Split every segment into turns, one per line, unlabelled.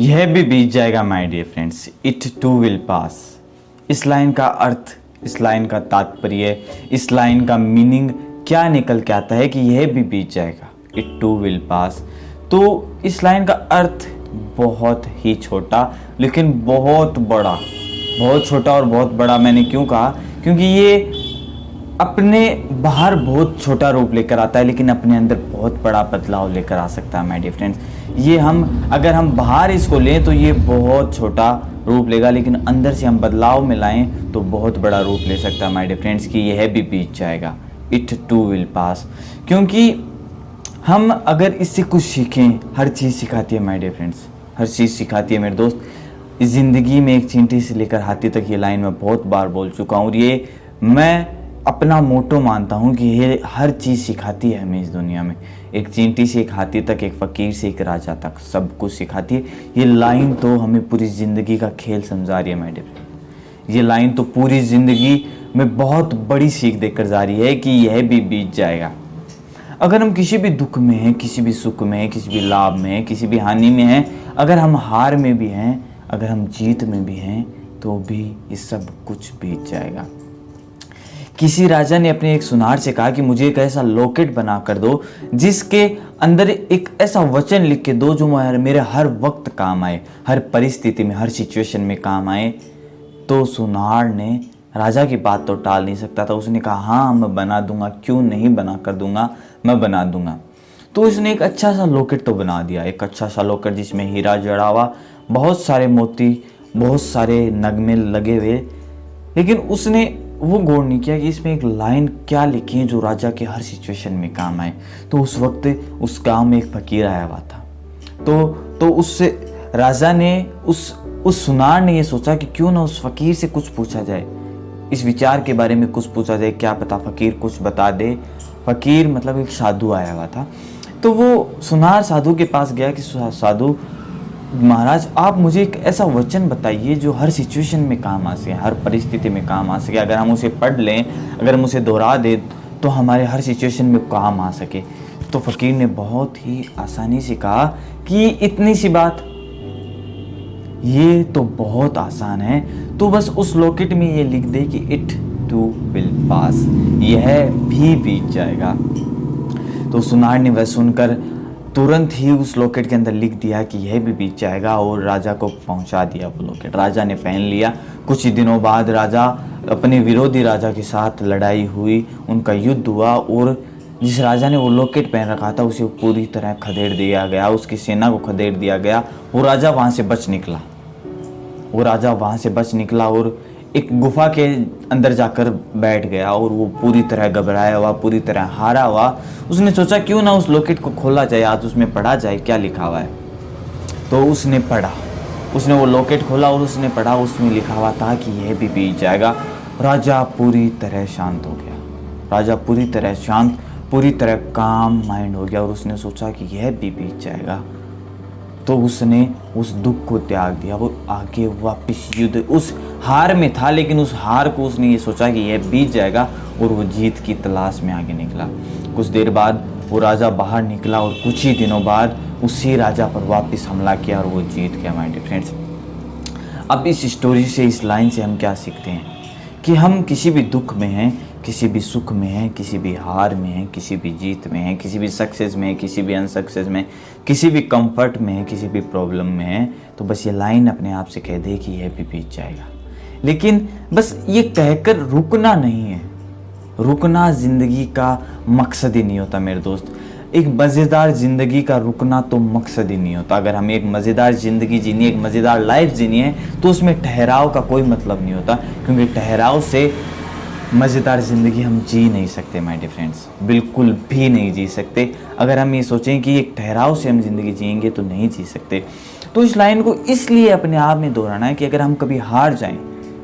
यह भी बीत जाएगा my dear friends, it too will pass. इस लाइन का अर्थ, इस लाइन का तात्पर्य, इस लाइन का मीनिंग क्या निकल के आता है कि यह भी बीत जाएगा, इट टू विल पास। तो इस लाइन का अर्थ बहुत ही छोटा लेकिन बहुत बड़ा, बहुत छोटा और बहुत बड़ा। मैंने क्यों कहा? क्योंकि ये अपने बाहर बहुत छोटा रूप लेकर आता है लेकिन अपने अंदर बहुत बड़ा बदलाव लेकर आ सकता है माय डियर फ्रेंड्स। ये अगर हम बाहर इसको लें तो ये बहुत छोटा रूप लेगा, लेकिन अंदर से हम बदलाव में लाएं तो बहुत बड़ा रूप ले सकता है माय डियर फ्रेंड्स कि यह भी बीत जाएगा, इट टू विल पास। क्योंकि हम अगर इससे कुछ सीखें, हर चीज़ सिखाती है माय डियर फ्रेंड्स, हर चीज़ सिखाती है मेरे दोस्त। इस ज़िंदगी में एक चींटी से लेकर हाथी तक ये लाइन मैं बहुत बार बोल चुका हूँ और ये मैं अपना मोटो मानता हूँ कि ये हर चीज़ सिखाती है हमें इस दुनिया में। एक चींटी से एक हाथी तक, एक फ़कीर से एक राजा तक, सब कुछ सिखाती है। ये लाइन तो हमें पूरी ज़िंदगी का खेल समझा रही है माय डियर फ्रेंड। ये लाइन तो पूरी ज़िंदगी में बहुत बड़ी सीख देकर जा रही है कि यह भी बीत जाएगा। अगर हम किसी भी दुख में हैं, किसी भी सुख में हैं, किसी भी लाभ में हैं, किसी भी हानि में हैं, अगर हम हार में भी हैं, अगर हम जीत में भी हैं, तो भी ये सब कुछ बीत जाएगा। किसी राजा ने अपने एक सुनार से कहा कि मुझे एक ऐसा लॉकेट बना कर दो जिसके अंदर एक ऐसा वचन लिख के दो जो मेरे हर वक्त काम आए, हर परिस्थिति में, हर सिचुएशन में काम आए। तो सुनार ने राजा की बात तो टाल नहीं सकता था, उसने कहा हाँ मैं बना दूंगा, क्यों नहीं बना कर दूंगा, मैं बना दूंगा। तो उसने एक अच्छा सा लॉकेट तो बना दिया, एक अच्छा सा लॉकेट जिसमें हीरा जड़ा हुआ, बहुत सारे मोती, बहुत सारे नगमे लगे हुए। लेकिन उसने वो गौर नहीं किया कि इसमें एक लाइन क्या लिखी है जो राजा के हर सिचुएशन में काम आए। तो उस वक्त उस गांव में एक फकीर आया हुआ था। तो उससे राजा ने उस सुनार ने ये सोचा कि क्यों ना उस फकीर से कुछ पूछा जाए, इस विचार के बारे में कुछ पूछा जाए, क्या पता फकीर कुछ बता दे। फकीर मतलब एक साधु आया हुआ था। तो वो सुनार साधु के पास गया कि साधु महाराज आप मुझे एक ऐसा वचन बताइए जो हर सिचुएशन में काम आ सके, हर परिस्थिति में काम आ सके। अगर हम उसे पढ़ लें, अगर हम उसे दोहरा दें तो हमारे हर सिचुएशन में काम आ सके। तो फकीर ने बहुत ही आसानी से कहा कि इतनी सी बात, ये तो बहुत आसान है, तो बस उस लॉकेट में ये लिख दे कि इट टू विल पास, यह भी बीत जाएगा। तो सुनार ने वह सुनकर तुरंत ही उस लॉकेट के अंदर लिख दिया कि यह भी बीत जाएगा और राजा को पहुंचा दिया वो लॉकेट। राजा ने पहन लिया। कुछ ही दिनों बाद राजा अपने विरोधी राजा के साथ लड़ाई हुई, उनका युद्ध हुआ और जिस राजा ने वो लॉकेट पहन रखा था उसे पूरी तरह खदेड़ दिया गया, उसकी सेना को खदेड़ दिया गया। वो राजा वहाँ से बच निकला और एक गुफा के अंदर जाकर बैठ गया और वो पूरी तरह घबराया हुआ, पूरी तरह हारा हुआ। उसने सोचा क्यों ना उस लॉकेट को खोला जाए, आज उसमें पढ़ा जाए क्या लिखा हुआ है। तो उसने पढ़ा, उसने वो लॉकेट खोला और उसने पढ़ा, उसमें लिखा हुआ था कि यह भी बीत जाएगा। राजा पूरी तरह शांत हो गया, राजा पूरी तरह शांत, पूरी तरह काम माइंड हो गया और उसने सोचा कि यह भी बीत जाएगा। तो उसने उस दुख को त्याग दिया, वो आगे वापस युद्ध, उस हार में था लेकिन उस हार को उसने ये सोचा कि यह बीत जाएगा और वो जीत की तलाश में आगे निकला। कुछ देर बाद वो राजा बाहर निकला और कुछ ही दिनों बाद उसी राजा पर वापस हमला किया और वो जीत गया माय डियर फ्रेंड्स। अब इस स्टोरी से, इस लाइन से हम क्या सीखते हैं कि हम किसी भी दुख में हैं, किसी भी सुख में हैं, किसी भी हार में हैं, किसी भी जीत में हैं, किसी भी सक्सेस में हैं, किसी भी अनसक्सेस में, किसी भी कंफर्ट में हैं, किसी भी प्रॉब्लम में हैं, तो बस ये लाइन अपने आप से कह दे कि यह भी बीत जाएगा। लेकिन बस ये कहकर रुकना नहीं है, रुकना ज़िंदगी का मकसद ही नहीं होता मेरे दोस्त। एक मज़ेदार ज़िंदगी का रुकना तो मकसद ही नहीं होता। अगर हमें एक मज़ेदार ज़िंदगी जीनी है, एक मज़ेदार लाइफ जीनी है, तो उसमें ठहराव का कोई मतलब नहीं होता, क्योंकि ठहराव से मज़ेदार ज़िंदगी हम जी नहीं सकते माय डियर फ्रेंड्स, बिल्कुल भी नहीं जी सकते। अगर हम ये सोचें कि एक ठहराव से हम ज़िंदगी जिएंगे तो नहीं जी सकते। तो इस लाइन को इसलिए अपने आप में दोहराना है कि अगर हम कभी हार जाएं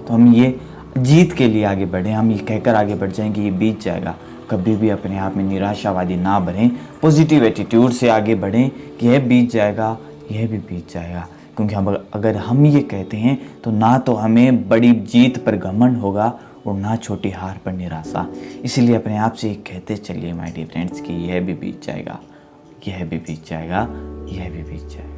तो हम ये जीत के लिए आगे बढ़ें, हम ये कहकर आगे बढ़ जाएं कि ये बीत जाएगा। कभी भी अपने आप में निराशावादी ना बढ़ें, पॉजिटिव एटीट्यूड से आगे बढ़ें कि यह बीत जाएगा, यह भी बीत जाएगा। क्योंकि अगर हम ये कहते हैं तो ना तो हमें बड़ी जीत पर घमंड होगा और ना छोटी हार पर निराशा। इसलिए अपने आप से कहते चलिए माय डियर फ्रेंड्स कि यह भी बीत जाएगा, यह भी बीत जाएगा, यह भी बीत जाएगा।